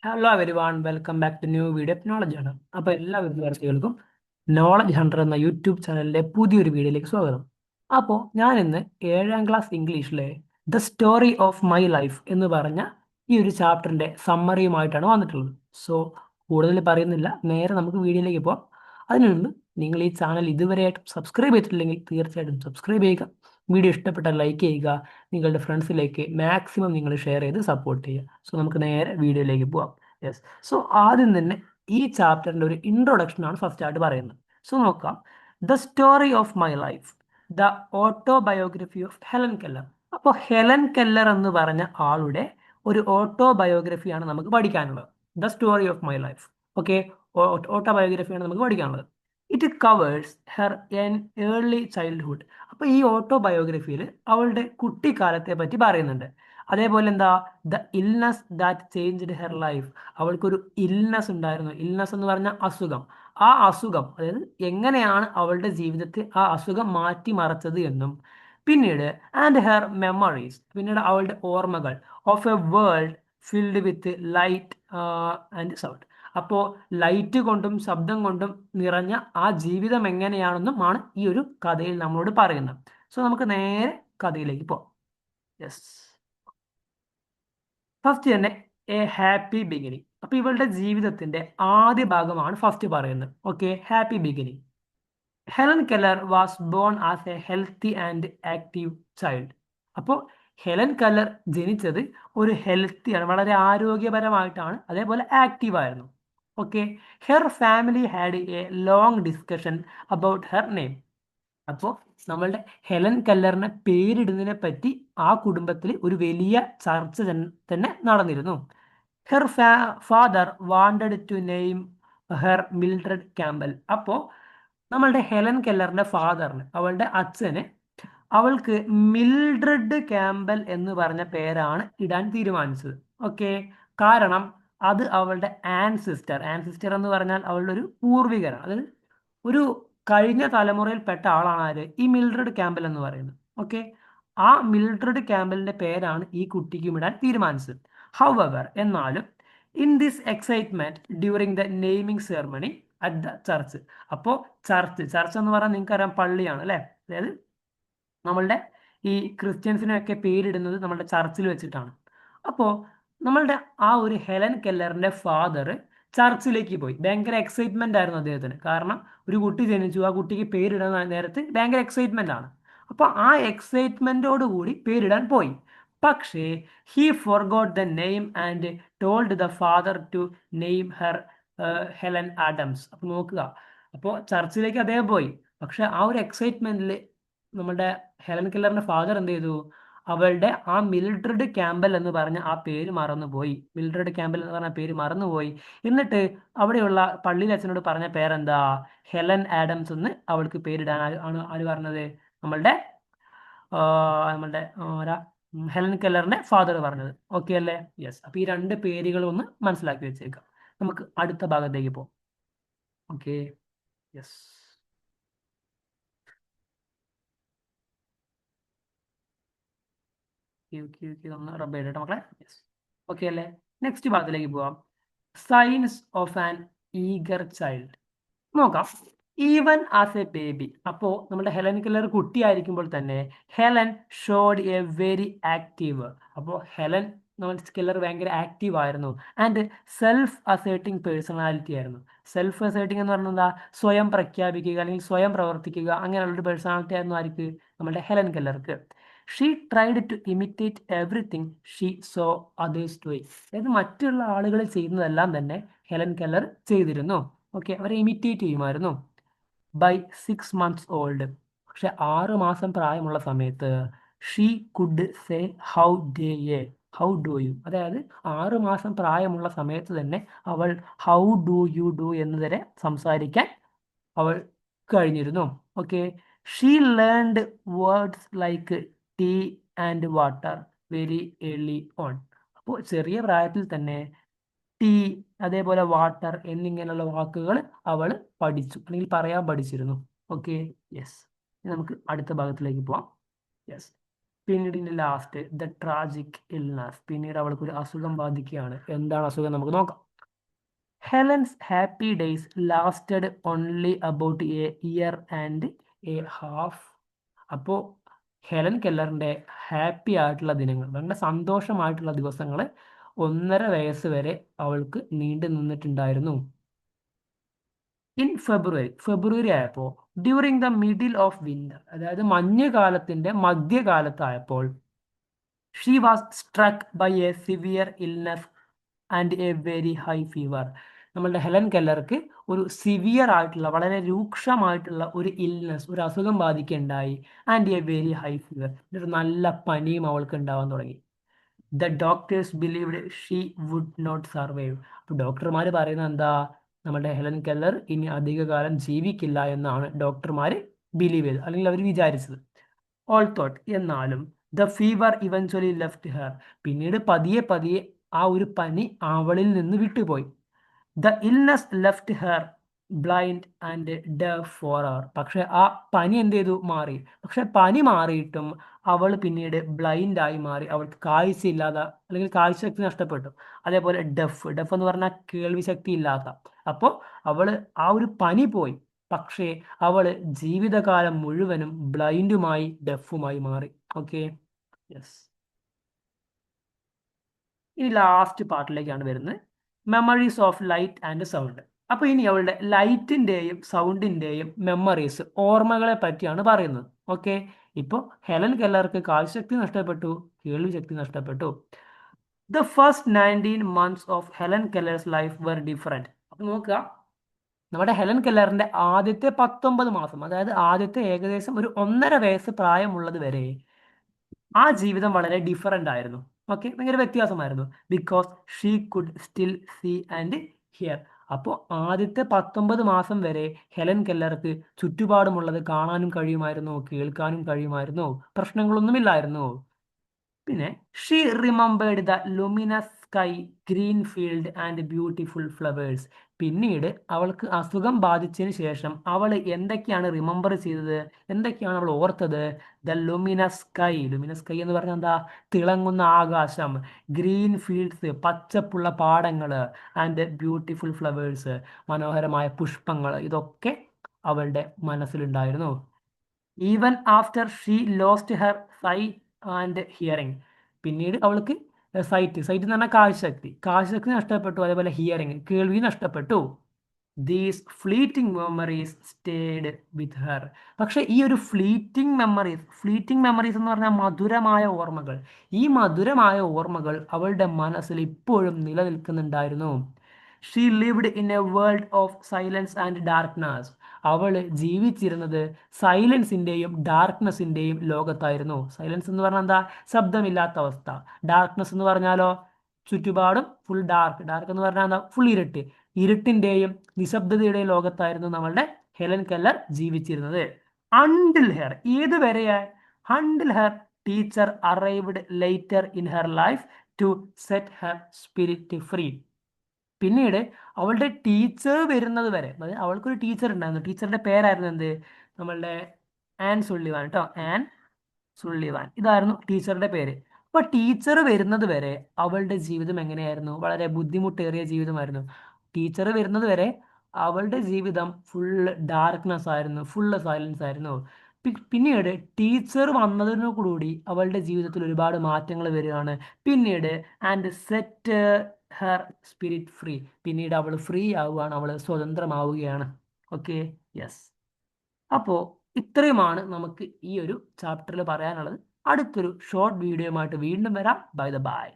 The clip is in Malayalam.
Hello everyone welcome back to new video knowledge hunter. അപ്പോൾ എല്ലാ വിദ്യാർത്ഥികൾക്കും നോളജ് ഹണ്ടർ എന്ന യൂട്യൂബ് ചാനലിലെ പുതിയൊരു വീഡിയോയിലേക്ക് സ്വാഗതം. അപ്പോൾ ഞാൻ ഇന്ന് 7ാം ക്ലാസ് ഇംഗ്ലീഷിലെ the story of my life എന്ന് പറഞ്ഞ ഈ ഒരു ചാപ്റ്ററിൻ്റെ സമ്മറിയുമായിട്ടാണ് വന്നിട്ടുള്ളത്. സോ കൂടുതൽ പറയുന്നില്ല, നേരെ നമുക്ക് വീഡിയോയിലേക്ക് പോകാം. അതിനു മുൻപ് നിങ്ങൾ ഈ ചാനൽ ഇതുവരെയായിട്ടും സബ്സ്ക്രൈബ് ചെയ്തിട്ടില്ലെങ്കിൽ തീർച്ചയായിട്ടും സബ്സ്ക്രൈബ് ചെയ്യുക. വീഡിയോ ഇഷ്ടപ്പെട്ടാൽ ലൈക്ക് ചെയ്യുക. നിങ്ങളുടെ ഫ്രണ്ട്സിലേക്ക് മാക്സിമം നിങ്ങൾ ഷെയർ ചെയ്ത് സപ്പോർട്ട് ചെയ്യുക. സോ നമുക്ക് നേരെ വീഡിയോയിലേക്ക് പോവാം. യെസ്. സോ ആദ്യം തന്നെ ഈ ചാപ്റ്ററിൻ്റെ ഒരു ഇൻട്രൊഡക്ഷൻ ആണ് ഫസ്റ്റ് ആയിട്ട് പറയുന്നത്. സോ നോക്കാം. The story of my life, the autobiography of Helen Keller. അപ്പോൾ ഹെലൻ കെല്ലർ എന്ന് പറഞ്ഞ ആളുടെ ഒരു ഓട്ടോബയോഗ്രഫിയാണ് നമുക്ക് പഠിക്കാനുള്ളത്. The story of my life. Okay, ഓട്ടോബയോഗ്രഫിയാണ് നമുക്ക് പഠിക്കാനുള്ളത്. It covers her an early childhood. അപ്പോൾ ഈ ഓട്ടോബയോഗ്രഫിയിൽ അവളുടെ കുട്ടിക്കാലത്തെ പറ്റി പറയുന്നുണ്ട്. അതേപോലെ എന്താ, the illness that changed her life. അവൾക്കൊരു ഇൽനെസ് ഉണ്ടായിരുന്നു. ഇൽനെസ് എന്ന് പറഞ്ഞാൽ അസുഖം. ആ അസുഖം, അതായത് എങ്ങനെയാണ് അവളുടെ ജീവിതത്തെ ആ അസുഖം മാറ്റിമറിച്ചത് എന്നും, പിന്നീട് ആൻഡ് ഹെർ മെമ്മറീസ്, പിന്നീട് അവളുടെ ഓർമ്മകൾ of A world filled with light and sound. അപ്പോൾ ലൈറ്റ് കൊണ്ടും ശബ്ദം കൊണ്ടും നിറഞ്ഞ ആ ജീവിതം എങ്ങനെയാണെന്നും ഈ ഒരു കഥയിൽ നമ്മളോട് പറയുന്നത്. സോ നമുക്ക് നേരെ കഥയിലേക്ക് പോകാം. യെസ്. ഫസ്റ്റ് തന്നെ എ ഹാപ്പി ബിഗിനിങ്. അപ്പൊ ഇവളുടെ ജീവിതത്തിന്റെ ആദ്യ ഭാഗമാണ് ഫസ്റ്റ് പറയുന്നത്. Okay, happy beginning. Helen Keller was born as A healthy and active child. അപ്പോൾ ഹെലൻ കെല്ലർ ജനിച്ചത് ഒരു ഹെൽത്തിയാണ്, വളരെ ആരോഗ്യപരമായിട്ടാണ്, അതേപോലെ ആക്റ്റീവ് ആയിരുന്നു. Okay, her family had A long discussion about her name. അപ്പോൾ നമ്മളുടെ ഹെലൻ കെല്ലറിനെ പേരിടുന്നതിനെ പറ്റി ആ കുടുംബത്തിൽ ഒരു വലിയ ചർച്ച തന്നെ നടന്നിരുന്നു. Her father wanted to name her Mildred Campbell. അപ്പോൾ നമ്മളുടെ ഹെലൻ കെല്ലറിന്റെ ഫാദറിന്, അവളുടെ അച്ഛന്, അവൾക്ക് മിൽഡ്രഡ് ക്യാമ്പൽ എന്ന് പറഞ്ഞ പേരാണ് ഇടാൻ തീരുമാനിച്ചത്. ഓക്കെ, കാരണം അത് അവളുടെ ആൻസിസ്റ്റർ എന്ന് പറഞ്ഞാൽ അവളുടെ ഒരു പൂർവികരാണ്. അതായത് ഒരു കഴിഞ്ഞ തലമുറയിൽപ്പെട്ട ആളാണ് ആര്, ഈ മിൽഡ്രഡ് ക്യാമ്പൽ എന്ന് പറയുന്നത്. ഓക്കെ, ആ മിൽഡ്രഡ് ക്യാമ്പലിന്റെ പേരാണ് ഈ കുട്ടിക്കും ഇടാൻ തീരുമാനിച്ചത്. ഹൗവർ, എന്നാലും in this excitement during the naming ceremony at the church. അപ്പോൾ ചർച്ച് എന്ന് പറഞ്ഞാൽ നിങ്ങൾക്കറിയാം പള്ളിയാണ് അല്ലേ. അതായത് നമ്മളുടെ ഈ ക്രിസ്ത്യൻസിനൊക്കെ പേരിടുന്നത് നമ്മളുടെ ചർച്ചിൽ വെച്ചിട്ടാണ്. അപ്പോൾ നമ്മളുടെ ആ ഒരു ഹെലൻ കെല്ലറിന്റെ ഫാദർ ചർച്ചിലേക്ക് പോയി. ഭയങ്കര എക്സൈറ്റ്മെന്റ് ആയിരുന്നു അദ്ദേഹത്തിന്. കാരണം ഒരു കുട്ടി ജനിച്ചു, ആ കുട്ടിക്ക് പേരിടുന്ന നേരത്ത് ഭയങ്കര എക്സൈറ്റ്മെന്റ് ആണ്. അപ്പോൾ ആ എക്സൈറ്റ്മെന്റോട് കൂടി പേരിടാൻ പോയി. പക്ഷേ he forgot the name and told the father to name her Helen Adams. അപ്പോൾ നോക്കുക, അപ്പോൾ ചർച്ചിലേക്ക് അദ്ദേഹം പോയി. പക്ഷെ ആ ഒരു എക്സൈറ്റ്മെന്റിൽ നമ്മുടെ ഹെലൻ കെല്ലറിന്റെ ഫാദർ എന്ത് ചെയ്തു, അവളുടെ ആ മിൽഡ്രഡ് ക്യാമ്പൽ എന്ന് പറഞ്ഞ ആ പേര് മറന്നുപോയി. മിൽഡ്രഡ് ക്യാമ്പൽ എന്ന് പറഞ്ഞ പേര് മറന്നുപോയി. എന്നിട്ട് അവിടെയുള്ള പള്ളിയിലെ അച്ഛനോട് പറഞ്ഞ പേരെന്താ, ഹെലൻ ആഡംസ് എന്ന് അവൾക്ക് പേരിടാൻ ആണ് ആര് പറഞ്ഞത്, നമ്മളുടെ നമ്മളുടെ ഹെലൻ കെല്ലറിന്റെ ഫാദർ പറഞ്ഞത്. ഓക്കെ അല്ലേ? യെസ്. അപ്പൊ ഈ രണ്ട് പേരുകളും ഒന്ന് മനസ്സിലാക്കി വെച്ചേക്കാം. നമുക്ക് അടുത്ത ഭാഗത്തേക്ക് പോകാം. Okay, yes. ഒന്ന് റബ്ബ് ചെയ്തിട്ട് മക്കളെ. യെസ്, ഓക്കെ അല്ലേ? നെക്സ്റ്റ് ഭാഗത്തിലേക്ക് പോവാം. Signs of an eager child. നോക്കാം. Even as a baby. അപ്പോൾ നമ്മുടെ ഹെലൻ കെല്ലർ കുട്ടിയായിരിക്കുമ്പോൾ തന്നെ Helen showed a very active. അപ്പോൾ ഹെലൻ കെല്ലർ ഭയങ്കര ആക്റ്റീവ് ആയിരുന്നു. ആൻഡ് സെൽഫ് അസേർട്ടിങ് പേഴ്സണാലിറ്റി ആയിരുന്നു. സെൽഫ് അസേർട്ടിങ് എന്ന് പറഞ്ഞാൽ എന്താ, സ്വയം പ്രഖ്യാപിക്കുക അല്ലെങ്കിൽ സ്വയം പ്രവർത്തിക്കുക, അങ്ങനെയുള്ളൊരു പേഴ്സണാലിറ്റി ആയിരുന്നു ആർക്ക്, നമ്മുടെ ഹെലൻ കെല്ലർക്ക്. She tried to imitate everything she saw others doing. അതായത് മറ്റുള്ള ആളുകൾ ചെയ്യുന്നതെല്ലാം തന്നെ ഹെലൻ കെല്ലർ ചെയ്തിരുന്നു. ഓക്കെ, അവരെ ഇമിറ്റേറ്റ് ചെയ്യുമായിരുന്നു. By 6 months old. പക്ഷെ 6 മാസം പ്രായമുള്ള സമയത്ത് she could say how day a how do you. അതായത് 6 മാസം പ്രായമുള്ള സമയത്ത് തന്നെ അവൾ ഹൗ ഡു യു ഡു എന്ന് വരെ സംസാരിക്കാൻ അവൾ കഴിഞ്ഞിരുന്നു. Okay, she learned words like tea and water very early on. അപ്പോൾ ചെറിയ പ്രായത്തിൽ തന്നെ ടീ, അതേപോലെ വാട്ടർ എന്നിങ്ങനെയുള്ള വാക്കുകൾ അവൾ പഠിച്ചു അല്ലെങ്കിൽ പറയാൻ പഠിച്ചിരുന്നു. Okay, yes. നമുക്ക് അടുത്ത ഭാഗത്തിലേക്ക് പോവാം. യെസ്. പിന്നീട് ലാസ്റ്റ് ദ ട്രാജിക് ഇൽനസ്, പിന്നീട് അവൾക്ക് ഒരു അസുഖം ബാധിക്കുകയാണ്. എന്താണ് അസുഖം നമുക്ക് നോക്കാം. Helen's happy days lasted only about A year and A half. അപ്പോൾ ഹെലൻ കെല്ലറിൻ്റെ ഹാപ്പി ആയിട്ടുള്ള ദിനങ്ങൾ, നല്ല സന്തോഷമായിട്ടുള്ള ദിവസങ്ങൾ 1.5 വയസ്സ് വരെ അവൾക്ക് നീണ്ടു നിന്നിട്ടുണ്ടായിരുന്നു. ഇൻ ഫെബ്രുവരി ആയപ്പോൾ during the middle of winter, അതായത് മഞ്ഞുകാലത്തിൻ്റെ മധ്യകാലത്തായപ്പോൾ she was struck by a severe illness and a very high fever. നമ്മളുടെ ഹെലൻ കെല്ലർക്ക് ഒരു സിവിയർ ആയിട്ടുള്ള, വളരെ രൂക്ഷമായിട്ടുള്ള ഒരു ഇൽനെസ്, ഒരു അസുഖം ബാധിക്കുകയുണ്ടായി. And a very high fever, ഒരു നല്ല പനിയും അവൾക്ക് ഉണ്ടാവാൻ തുടങ്ങി. The doctors believed she would not survive. അപ്പോൾ ഡോക്ടർമാർ പറയുന്നത് എന്താ, നമ്മുടെ ഹെലൻ കെല്ലർ ഇനി അധികകാലം ജീവിക്കില്ല എന്നാണ് ഡോക്ടർമാർ ബിലീവ് ചെയ്തത്, അല്ലെങ്കിൽ അവർ വിചാരിച്ചത്. ഓൾ തോട്ട്, എന്നാലും the fever eventually left her, പിന്നീട് പതിയെ പതിയെ ആ ഒരു പനി അവളിൽ നിന്ന് വിട്ടുപോയി. The illness left her blind and deaf forever. പക്ഷെ ആ പനി എന്ത് ചെയ്തു, മാറി. പക്ഷെ പനി മാറിയിട്ടും അവൾ പിന്നീട് ബ്ലൈൻഡായി മാറി, അവൾക്ക് കാഴ്ചയില്ലാതെ, അല്ലെങ്കിൽ കാഴ്ചശക്തി നഷ്ടപ്പെട്ടു. അതേപോലെ ഡെഫ് എന്ന് പറഞ്ഞാൽ കേൾവി ശക്തി ഇല്ലാത്ത. അപ്പോൾ അവൾ ആ ഒരു പനി പോയി, പക്ഷേ അവൾ ജീവിതകാലം മുഴുവനും ബ്ലൈൻഡുമായി ഡെഫുമായി മാറി. Okay, yes. ഇനി ലാസ്റ്റ് പാർട്ടിലേക്കാണ് വരുന്നത്, memories of light and sound. അപ്പോൾ ഇനി അവളുടെ ലൈറ്റിൻ്റെയും സൗണ്ടിൻ്റെയും മെമ്മറീസ്, ഓർമ്മകളെ പറ്റിയാണ് പറയുന്നത്. ഓക്കെ, ഇപ്പോൾ ഹെലൻ കെല്ലർക്ക് കാഴ്ചശക്തി നഷ്ടപ്പെട്ടു, കേൾവി ശക്തി നഷ്ടപ്പെട്ടു. The first 19 months of Helen Keller's life were different. അപ്പോൾ നോക്കുക, നമ്മുടെ ഹെലൻ കെല്ലറിൻ്റെ ആദ്യത്തെ 19 മാസം, അതായത് ആദ്യത്തെ ഏകദേശം ഒരു 1.5 വയസ്സ് പ്രായമുള്ളത് വരെ ആ ജീവിതം വളരെ ഡിഫറെൻ്റ് ആയിരുന്നു. ഓക്കെ, ഭയങ്കര വ്യത്യാസമായിരുന്നു. Because she could still see and hear. അപ്പോൾ ആദ്യത്തെ 19 മാസം വരെ ഹെലൻ കെല്ലർക്ക് ചുറ്റുപാടുമുള്ളത് കാണാനും കഴിയുമായിരുന്നു, കേൾക്കാനും കഴിയുമായിരുന്നു, പ്രശ്നങ്ങളൊന്നുമില്ലായിരുന്നു. പിന്നെ she remembered the luminous sky, green field and beautiful flowers. പിന്നീട് അവൾക്ക് അസുഖം ബാധിച്ചതിന് ശേഷം അവൾ എന്തൊക്കെയാണ് റിമെമ്പർ ചെയ്തത്, എന്തൊക്കെയാണ് അവൾ ഓർത്തത്? ദ ലുമിനസ് സ്കൈ എന്ന് പറഞ്ഞാൽ എന്താ, തിളങ്ങുന്ന ആകാശം. ഗ്രീൻ ഫീൽഡ്സ്, പച്ചപ്പുള്ള പാടങ്ങൾ. ആൻഡ് ബ്യൂട്ടിഫുൾ ഫ്ലവേഴ്സ്, മനോഹരമായ പുഷ്പങ്ങൾ. ഇതൊക്കെ അവളുടെ മനസ്സിലുണ്ടായിരുന്നു. Even after she lost her sight and hearing. പിന്നീട് അവൾക്ക് സൈറ്റ് എന്ന് പറഞ്ഞാൽ കാഴ്ചശക്തി നഷ്ടപ്പെട്ടു, അതേപോലെ ഹിയറിംഗ്, കേൾവി നഷ്ടപ്പെട്ടു. These fleeting memories stayed with her. പക്ഷെ ഈ ഒരു ഫ്ലീറ്റിംഗ് മെമ്മറീസ് എന്ന് പറഞ്ഞാൽ മധുരമായ ഓർമ്മകൾ. ഈ മധുരമായ ഓർമ്മകൾ അവളുടെ മനസ്സിൽ ഇപ്പോഴും നിലനിൽക്കുന്നുണ്ടായിരുന്നു. She lived in a world of silence and darkness. അവൾ ജീവിച്ചിരുന്നത് സൈലൻസിൻ്റെയും ഡാർക്ക്നെസ്സിൻ്റെയും ലോകത്തായിരുന്നു. സൈലൻസ് എന്ന് പറഞ്ഞാൽ എന്താ, ശബ്ദമില്ലാത്ത അവസ്ഥ. ഡാർക്ക്നെസ് എന്ന് പറഞ്ഞാലോ, ചുറ്റുപാടും ഫുൾ ഡാർക്ക് എന്ന് പറഞ്ഞാൽ എന്താ, ഫുൾ ഇരുട്ടിൻ്റെയും നിശബ്ദതയുടെയും ലോകത്തായിരുന്നു നമ്മളുടെ ഹെലൻ കെല്ലർ ജീവിച്ചിരുന്നത്. അണ്ടിൽ ഹെർ, ഏതുവരെയാ? Until her teacher arrived later in her life to set her spirit free. പിന്നീട് അവളുടെ ടീച്ചർ വരുന്നത് വരെ, അതായത് അവൾക്കൊരു ടീച്ചർ ഉണ്ടായിരുന്നു. ടീച്ചറിന്റെ പേരായിരുന്നു എന്ത്, നമ്മളുടെ ആൻ സുള്ളിവാൻ കേട്ടോ, ആൻ സുള്ളിവാൻ, ഇതായിരുന്നു ടീച്ചറുടെ പേര്. അപ്പൊ ടീച്ചർ വരുന്നത് വരെ അവളുടെ ജീവിതം എങ്ങനെയായിരുന്നു? വളരെ ബുദ്ധിമുട്ടേറിയ ജീവിതമായിരുന്നു. ടീച്ചർ വരുന്നത് വരെ അവളുടെ ജീവിതം ഫുള്ള് ഡാർക്ക്നെസ് ആയിരുന്നു, ഫുള്ള് സൈലൻസ് ആയിരുന്നു. പിന്നീട് ടീച്ചർ വന്നതിനോടുകൂടി അവളുടെ ജീവിതത്തിൽ ഒരുപാട് മാറ്റങ്ങൾ വരികയാണ്. പിന്നീട് and set her spirit free, പിന്നീട് അവൾ ഫ്രീ ആവുകയാണ്, അവൾ സ്വതന്ത്രമാവുകയാണ്. Okay, yes. അപ്പോൾ ഇത്രയുമാണ് നമുക്ക് ഈ ഒരു ചാപ്റ്ററിൽ പറയാനുള്ളത്. അടുത്തൊരു ഷോർട്ട് വീഡിയോയുമായിട്ട് വീണ്ടും വരാം. ബൈ.